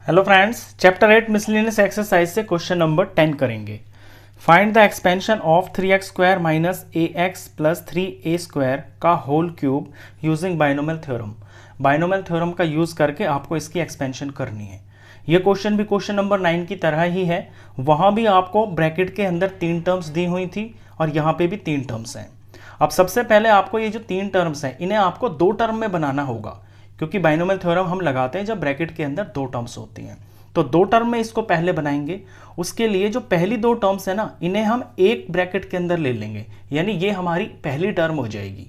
Hello friends, chapter 8 miscellaneous exercise से question number 10 करेंगे। Find the expansion of 3x square minus ax plus 3a square का whole cube using binomial theorem. Binomial theorem का use करके आपको इसकी expansion करनी है। ये क्वेश्चन भी क्वेश्चन नंबर 9 की तरह ही है। वहाँ भी आपको ब्रैकेट के अंदर 3 टर्म्स दी हुई थी और यहाँ पे भी 3 टर्म्स हैं। अब सबसे पहले आपको ये जो 3 टर्म्स हैं इन्हें आपको 2 टर्म में बनाना होगा, क्योंकि बाइनोमियल थ्योरम हम लगाते हैं जब ब्रैकेट के अंदर 2 टर्म्स होती हैं। तो 2 टर्म में इसको पहले बनाएंगे। उसके लिए जो पहली 2 टर्म्स है ना, इन्हें हम एक ब्रैकेट के अंदर ले लेंगे, यानी ये हमारी पहली टर्म हो जाएगी।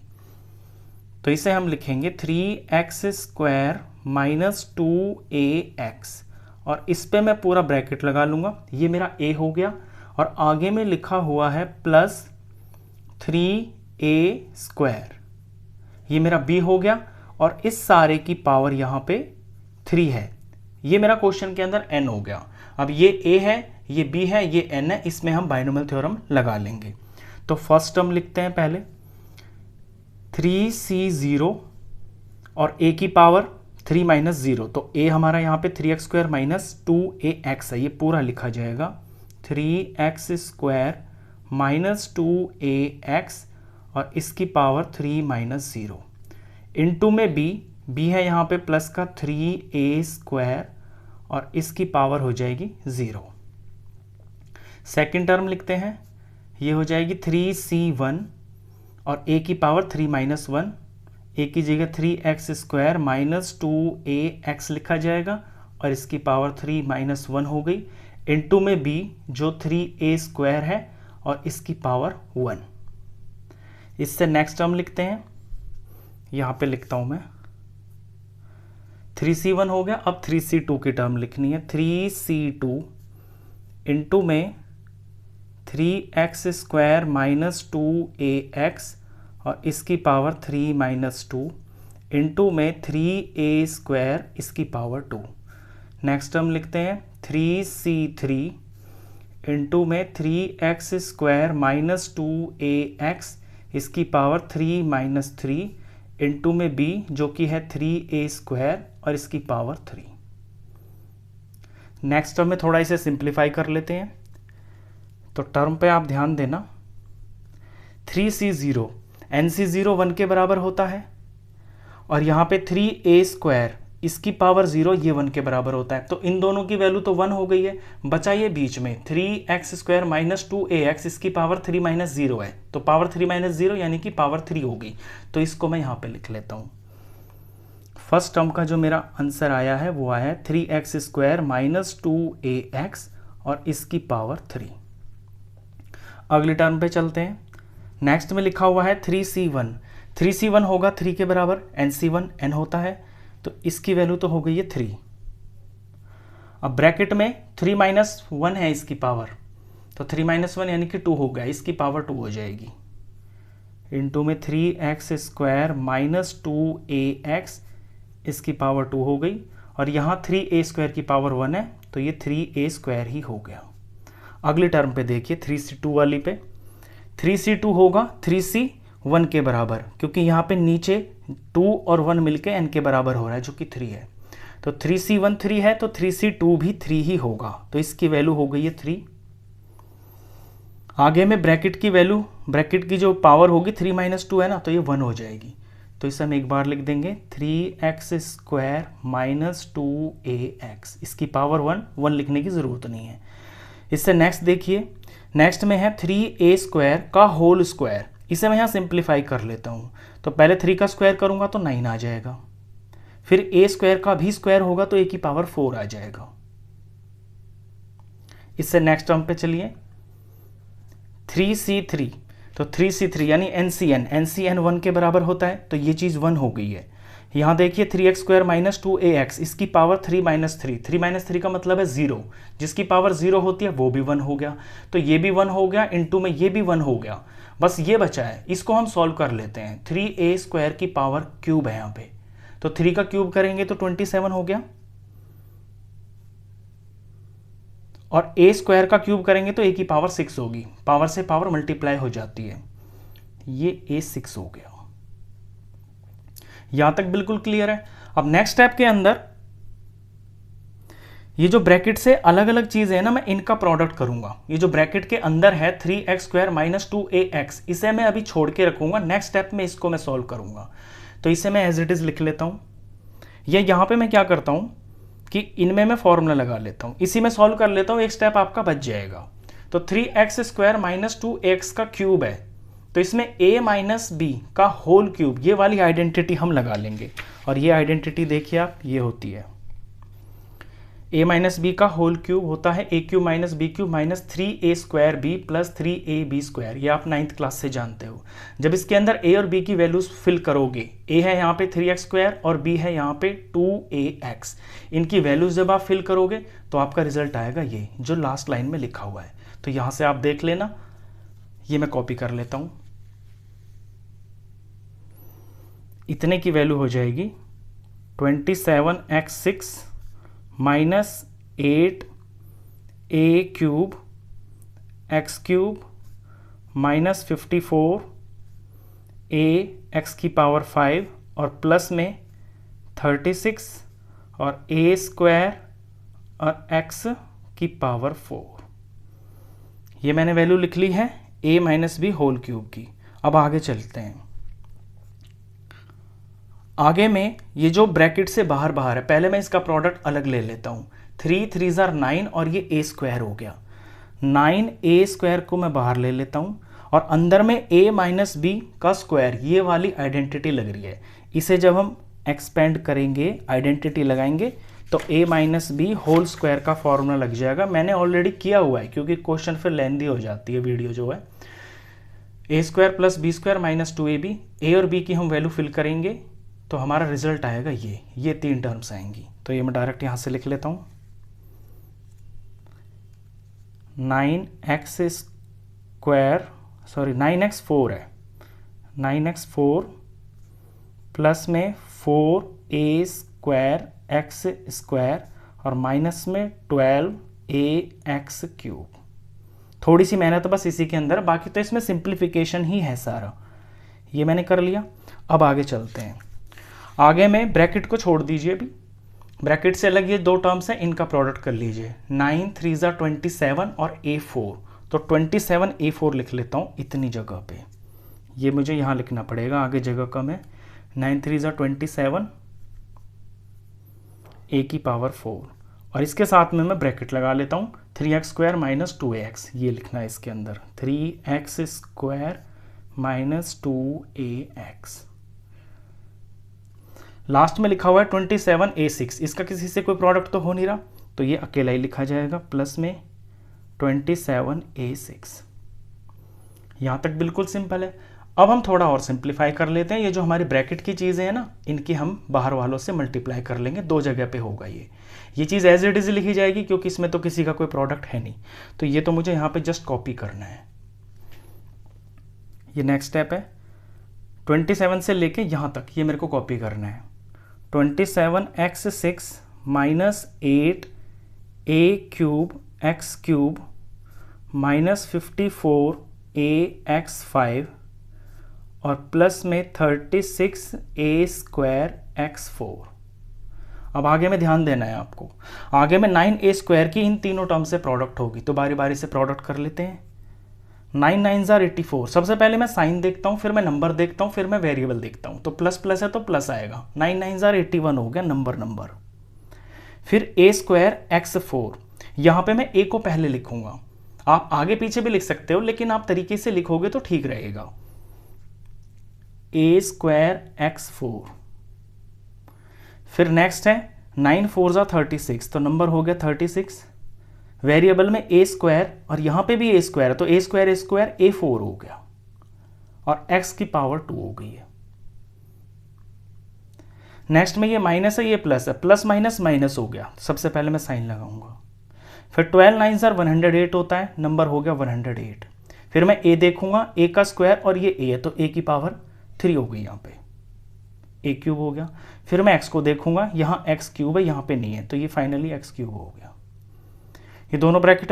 तो इसे हम लिखेंगे 3x स्क्वायर माइनस 2ax और इस पे मैं पूरा ब्रैकेट लगा लूंगा। ये मेरा a हो गया और आगे में लिखा हुआ है प्लस 3a स्क्वायर, ये मेरा b हो गया और इस सारे की पावर यहां पे 3 है। ये मेरा क्वेश्चन के अंदर n हो गया। अब ये a है, ये b है, ये n है, इसमें हम बाइनोमियल थ्योरम लगा लेंगे। तो फर्स्ट टर्म लिखते हैं पहले 3c0 और a की पावर 3 माइनस 0, तो a हमारा यहाँ पे 3x स्क्वायर माइनस 2ax है, ये पूरा लिखा जाएगा 3x स्क्वायर माइनस 2ax और इसकी पावर 3 माइनस 0 इनटू में b है यहाँ पे प्लस का 3a स्क्वायर और इसकी पावर हो जाएगी 0। सेकेंड टर्म लिखते हैं, ये हो जाएगी 3c1 और a की पावर 3 माइनस 1, a की जगह 3x स्क्वायर माइनस 2ax लिखा जाएगा और इसकी पावर 3 माइनस 1 हो गई इनटू में b जो 3a स्क्वायर है और इसकी पावर 1। इससे नेक्स्ट टर्म लिखते हैं, यहाँ पे लिखता हूँ मैं 3c1 हो गया। अब 3c2 की टर्म लिखनी है, 3c2 इंटू में 3x स्क्वायर माइनस 2ax और इसकी पावर 3 माइनस 2 इंटू में 3a स्क्वायर इसकी पावर 2। नेक्स्ट टर्म लिखते हैं 3c3 इंटू में 3x स्क्वायर माइनस 2ax इसकी पावर 3 माइनस 3 इंटू में b जो कि है 3a स्क्वायर और इसकी पावर 3। नेक्स्ट टर्म में थोड़ा इसे सिंप्लीफाई कर लेते हैं। तो टर्म पे आप ध्यान देना, 3c0 nc0 1 के बराबर होता है और यहाँ पे 3a स्क्वायर इसकी पावर 0 ये 1 के बराबर होता है। तो इन दोनों की वैल्यू तो 1 हो गई है, बचा ये बीच में 3x स्क्वायर माइनस 2ax इसकी पावर 3 माइनस 0 है, तो पावर 3 माइनस 0 यानी कि पावर 3 हो गई। तो इसको मैं यहाँ पे लिख लेता हूँ। फर्स्ट टर्म का जो मेरा आंसर आया है वो आया है 3x स्क्वायर माइनस 2ax और इसकी पावर 3। अगली टर्म पे चलते हैं। नेक्स्ट में लिखा हुआ है 3c1 होगा 3 के बराबर, nc1 n होता है, तो इसकी वैल्यू तो हो गई है 3। अब ब्रैकेट में 3 माइनस 1 है इसकी पावर, तो 3 माइनस 1 यानी कि 2 हो गया, इसकी पावर 2 हो जाएगी इनटू में 3x स्क्वायर माइनस 2ax इसकी पावर 2 हो गई और यहाँ 3a स्क्वायर की पावर 1 है, तो ये 3a स्क्वायर ही हो गया। अगली टर्म पे देखिए 3c2 वाली पे, 3c2 होगा 3c1 के बराबर, क्योंकि यहाँ पे नीचे 2 और 1 मिलके n के बराबर हो रहा है जो कि 3 है। तो 3c1 3 है तो 3c2 भी 3 ही होगा, तो इसकी वैल्यू हो गई है 3। आगे में ब्रैकेट की वैल्यू, ब्रैकेट की जो पावर होगी 3 माइनस 2 है ना, तो ये 1 हो जाएगी। तो इसे हम एक बार लिख देंगे 3x स्क्वायर माइनस 2ax इसकी पावर 1 लिखने की ज़रूरत नहीं है। इससे नेक्स्ट देखिए, नेक्स्ट में है 3a स्क्वायर का होल स्क्वायर, इसे मैं यहाँ सिंप्लीफाई कर लेता हूँ। तो पहले 3 का स्क्वायर करूँगा तो 9 आ जाएगा, फिर a स्क्वायर का भी स्क्वायर होगा तो a की पावर 4 आ जाएगा। इससे नेक्स्ट टर्म पे चलिए 3c3, तो 3c3 यानी nc n 1 के बराबर होता है, तो ये चीज़ 1 हो गई है। यहाँ देखिए 3x स्क्वायर माइनस 2ax इसकी पावर 3 माइनस 3 माइनस 3 का मतलब है 0, जिसकी पावर 0 होती है वो भी 1 हो गया, तो ये भी 1 हो गया इनटू में ये भी 1 हो गया। बस ये बचा है, इसको हम सॉल्व कर लेते हैं। 3a स्क्वायर की पावर क्यूब है यहाँ पे, तो 3 का क्यूब करेंगे तो 27 हो गया और a स्क्वायर का क्यूब करेंगे तो a की पावर 6 होगी, पावर से पावर मल्टीप्लाई हो जाती है, ये a6 हो गया। यहां तक बिल्कुल क्लियर है। अब नेक्स्ट स्टेप के अंदर ये जो ब्रैकेट से अलग अलग चीज़ें हैं ना, मैं इनका प्रोडक्ट करूंगा। ये जो ब्रैकेट के अंदर है 3x² माइनस 2ax, इसे मैं अभी छोड़ के रखूंगा, नेक्स्ट स्टेप में इसको मैं सॉल्व करूंगा। तो इसे मैं एज इट इज़ लिख लेता हूँ। या यहाँ पे मैं क्या करता हूँ कि इनमें मैं फॉर्मूला लगा लेता हूँ, इसी में सॉल्व कर लेता हूँ, एक स्टेप आपका बच जाएगा। तो 3x² माइनस 2x का क्यूब है, तो इसमें a माइनस बी का होल क्यूब, ये वाली आइडेंटिटी हम लगा लेंगे। और ये आइडेंटिटी देखिए आप, ये होती है a माइनस बी का होल क्यूब होता है a cube minus b cube minus 3a² b plus 3ab²। ये आप 9th क्लास से जानते हो। जब इसके अंदर a और b की वैल्यूज फिल करोगे, a है यहाँ पे 3x² और b है यहाँ पे 2ax, इनकी वैल्यूज जब आप फिल करोगे तो आपका रिजल्ट आएगा ये जो लास्ट लाइन में लिखा हुआ है। तो यहाँ से आप देख लेना, ये मैं कॉपी कर लेता हूँ। इतने की वैल्यू हो जाएगी 27x6 minus 8a³ x³ minus 54a x⁵ और प्लस में 36 और a² और x⁴। ये मैंने वैल्यू लिख ली है a minus b whole cube की। अब आगे चलते हैं। आगे में ये जो ब्रैकेट से बाहर बाहर है, पहले मैं इसका प्रोडक्ट अलग ले लेता हूँ। 3 3 9 और ये a² हो गया, 9a² को मैं बाहर ले लेता हूँ और अंदर में a माइनस बी का स्क्वायर, ये वाली आइडेंटिटी लग रही है। इसे जब हम एक्सपेंड करेंगे, आइडेंटिटी लगाएंगे, तो a minus b whole square का फॉर्मूला लग जाएगा। मैंने ऑलरेडी किया हुआ है क्योंकि क्वेश्चन फिर लेंदी हो जाती है वीडियो जो है। a² plus b² minus 2ab, a और b की हम वैल्यू फिल करेंगे तो हमारा रिजल्ट आएगा ये 3 टर्म्स आएंगी। तो ये मैं डायरेक्ट यहाँ से लिख लेता हूँ, 9x4 है, 9x4 प्लस में 4a² x² और माइनस में 12ax³। थोड़ी सी मेहनत बस इसी के अंदर, बाकी तो इसमें सिंप्लीफिकेशन ही है सारा। ये मैंने कर लिया। अब आगे चलते हैं। आगे में ब्रैकेट को छोड़ दीजिए, अभी ब्रैकेट से अलग ये 2 टर्म्स हैं, इनका प्रोडक्ट कर लीजिए। 9 3 27 और a4, तो 27a4 लिख लेता हूँ इतनी जगह पे। ये मुझे यहाँ लिखना पड़ेगा, आगे जगह कम है। 9 3 27 a⁴, और इसके साथ में मैं ब्रैकेट लगा लेता हूँ। 3x² माइनस 2ax, ये लिखना है इसके अंदर, 3x² माइनस 2ax। लास्ट में लिखा हुआ है 27a6, इसका किसी से कोई प्रोडक्ट तो हो नहीं रहा, तो ये अकेला ही लिखा जाएगा, प्लस में 27a6। यहाँ तक बिल्कुल सिंपल है। अब हम थोड़ा और सिंप्लीफाई कर लेते हैं। ये जो हमारी ब्रैकेट की चीज़ें हैं ना, इनकी हम बाहर वालों से मल्टीप्लाई कर लेंगे, 2 जगह पे होगा ये चीज़ एज इट इज लिखी जाएगी क्योंकि इसमें तो किसी का कोई प्रोडक्ट है नहीं। तो ये तो मुझे यहाँ पे जस्ट कॉपी करना है। ये नेक्स्ट स्टेप है, 27 से लेके यहाँ तक ये मेरे को कॉपी करना है। 27x6 minus 8a³ x³ minus 54ax5 और प्लस में 36a² x4। अब आगे में ध्यान देना है आपको, आगे में 9a² की इन तीनों टर्म से प्रोडक्ट होगी, तो बारी बारी से प्रोडक्ट कर लेते हैं। 9 9 84। सबसे पहले मैं साइन देखता हूँ, फिर मैं नंबर देखता हूँ, फिर मैं वेरिएबल देखता हूँ। तो प्लस प्लस है तो प्लस आएगा, 9 9 81 हो गया नंबर। फिर a² x4, यहाँ पे मैं a को पहले लिखूंगा, आप आगे पीछे भी लिख सकते हो लेकिन आप तरीके से लिखोगे तो ठीक रहेगा। a² x4। फिर नेक्स्ट है 9 4 36, तो नंबर हो गया 36। वेरिएबल में a² और यहाँ पे भी a² है, तो a² a4 हो गया और x⁴ 2 हो गई है। नेक्स्ट में ये माइनस है, ये प्लस है, प्लस माइनस माइनस हो गया, सबसे पहले मैं साइन लगाऊंगा। फिर 12 9 108 होता है, नंबर हो गया 108। फिर मैं a देखूंगा, a का स्क्वायर और ये a है तो a⁴ हो गई, यहाँ पे a³ हो गया। फिर मैं x को देखूंगा, यहाँ x³ है, यहाँ पे नहीं है, तो ये फाइनली x³ हो गया। ये दोनों ब्रैकेट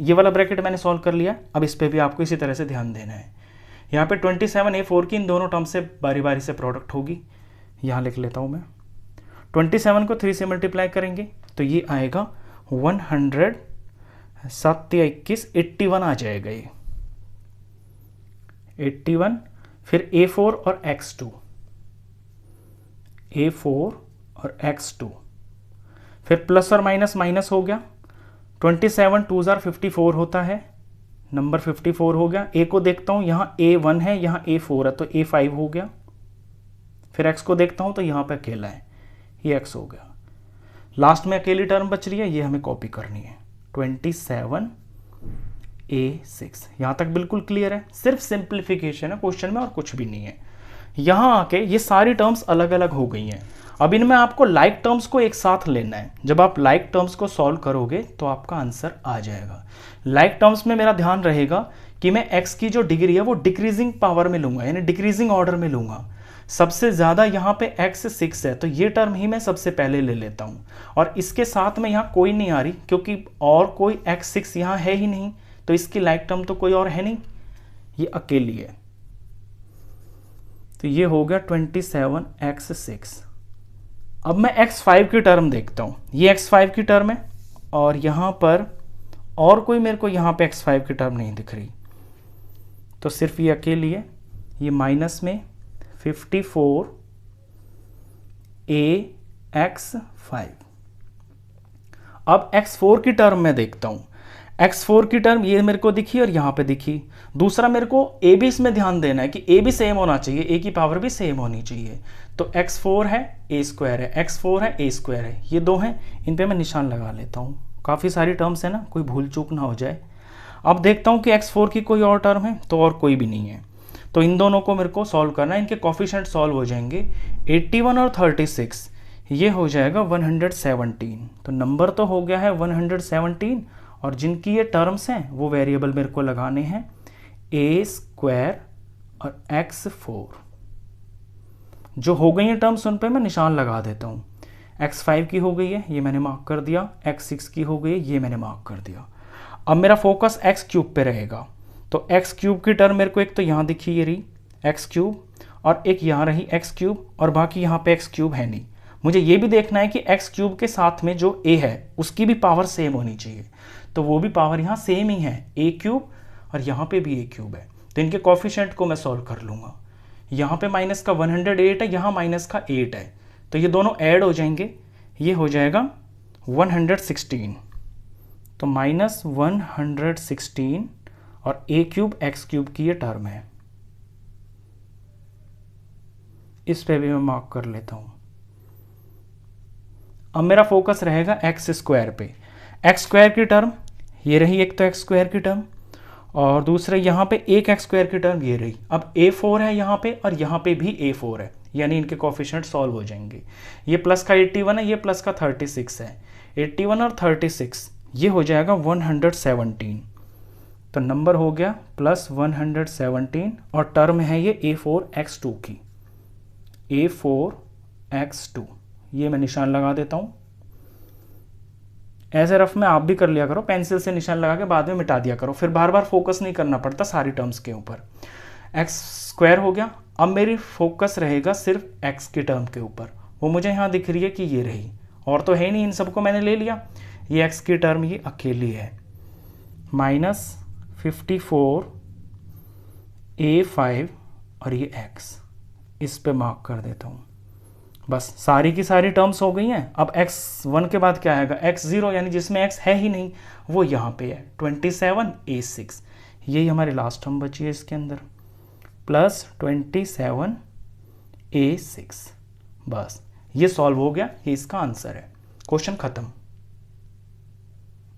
ये वाला ब्रैकेट मैंने सॉल्व कर लिया। अब इस पे भी आपको इसी तरह से ध्यान देना है। यहाँ पे 27a4 की इन दोनों टर्म से बारी बारी से प्रोडक्ट होगी, यहाँ लिख लेता हूँ मैं। 27 को 3 से मल्टीप्लाई करेंगे तो ये आएगा 100 7 या 21 81 आ जाएगा ये 81। फिर A4 और X2, A4 और X2, फिर प्लस और माइनस माइनस हो गया। 27 2 जार 54 होता है, नंबर 54 हो गया। A को देखता हूँ, यहाँ A1 है, यहाँ A4 है, तो A5 हो गया। फिर X को देखता हूँ तो यहाँ पे अकेला है, ये X हो गया। लास्ट में अकेली टर्म बच रही है, ये हमें कॉपी करनी है। 27 A6। यहाँ तक बिल्कुल क्लियर है, सिर्फ सिंप्लीफिकेशन है क्वेश्चन में और कुछ भी नहीं है। यहाँ आके ये सारी टर्म्स अलग अलग हो गई हैं। अब इनमें आपको लाइक टर्म्स को एक साथ लेना है। जब आप लाइक टर्म्स को सॉल्व करोगे तो आपका आंसर आ जाएगा। लाइक टर्म्स में मेरा ध्यान रहेगा कि मैं x की जो डिग्री है वो डिक्रीजिंग पावर में लूंगा, यानी डिक्रीजिंग ऑर्डर में लूंगा। सबसे ज़्यादा यहाँ पे x 6 है, तो ये टर्म ही मैं सबसे पहले ले लेता हूँ। और इसके साथ में यहाँ कोई नहीं आ रही, क्योंकि और कोई x 6 यहाँ है ही नहीं, तो इसकी लाइक टर्म तो कोई और है नहीं, ये अकेली है। तो ये हो गया 27x6। अब मैं x5 की टर्म देखता हूँ, ये x5 की टर्म है और यहाँ पर और कोई मेरे को यहाँ पे x5 की टर्म नहीं दिख रही, तो सिर्फ ये अकेली है। ये माइनस में 54 AX5। अब x4 की टर्म में देखता हूँ, x4 की टर्म ये मेरे को दिखी और यहाँ पे दिखी। दूसरा मेरे को a भी इसमें ध्यान देना है कि a भी सेम होना चाहिए, a की पावर भी सेम होनी चाहिए। तो x4 है a स्क्वायर है, x4 है a स्क्वायर है, ये दो हैं, इन पे मैं निशान लगा लेता हूँ। काफ़ी सारी टर्म्स है ना, कोई भूल चूक ना हो जाए। अब देखता हूँ कि x4 की कोई और टर्म है, तो और कोई भी नहीं है। तो इन दोनों को मेरे को सॉल्व करना है, इनके कोफिशिएंट सॉल्व हो जाएंगे। 81 और 36 ये हो जाएगा 117। तो नंबर तो हो गया है 117, और जिनकी ये टर्म्स हैं वो वेरिएबल मेरे को लगाने हैं a स्क्वायर और x4। जो हो गई हैं टर्म्स उन पे मैं निशान लगा देता हूँ। x5 की हो गई है, ये मैंने मार्क कर दिया। x6 की हो गई है, ये मैंने मार्क कर दिया। अब मेरा फोकस x क्यूब पे रहेगा। तो x क्यूब की टर्म मेरे को एक तो यहाँ दिखी ये रही x क्यूब, और एक यहाँ रही x क्यूब, और बाकी यहाँ पे x क्यूब है नहीं। मुझे ये भी देखना है कि x क्यूब के साथ में जो a है उसकी भी पावर सेम होनी चाहिए, तो वो भी पावर यहाँ सेम ही है, a क्यूब, और यहाँ पे भी a क्यूब है। तो इनके कोफिशिएंट को मैं सॉल्व कर लूँगा। यहाँ पे माइनस का 108 है, यहाँ माइनस का 8 है, तो ये दोनों ऐड हो जाएंगे, ये हो जाएगा 116। तो माइनस 116 और a क्यूब x क्यूब की ये टर्म है, इस पे भी मैं मार्क कर लेता हूँ। अब मेरा फोकस रहेगा x स्क्वायर पे। x स्क्वायर की टर्म ये रही, एक तो x स्क्वायर की टर्म, और दूसरे यहाँ पे एक x स्क्वायर की टर्म ये रही। अब a4 है यहाँ पे, और यहाँ पे भी a4 है, यानी इनके कोफिशिएंट सॉल्व हो जाएंगे। ये प्लस का 81 है, ये प्लस का 36 है। 81 और 36 ये हो जाएगा 117। तो नंबर हो गया प्लस 117, और टर्म है ये A4x2 की, A4x2। ये मैं निशान लगा देता हूँ। ऐसे रफ में आप भी कर लिया करो, पेंसिल से निशान लगा के बाद में मिटा दिया करो, फिर बार बार फोकस नहीं करना पड़ता सारी टर्म्स के ऊपर। x स्क्वायर हो गया। अब मेरी फोकस रहेगा सिर्फ x की टर्म के ऊपर, वो मुझे यहाँ दिख रही है कि ये रही, और तो है नहीं, इन सबको मैंने ले लिया। ये x की टर्म ये अकेली है, माइनस 54 A5 और ये x, इस पे मार्क कर देता हूँ। बस सारी की सारी टर्म्स हो गई हैं। अब x1 के बाद क्या आएगा, x0, यानी जिसमें x है ही नहीं वो यहाँ पे है 27 A6। यही हमारी लास्ट टर्म बची है इसके अंदर, प्लस 27 A6। बस ये सॉल्व हो गया, ये इसका आंसर है। क्वेश्चन खत्म।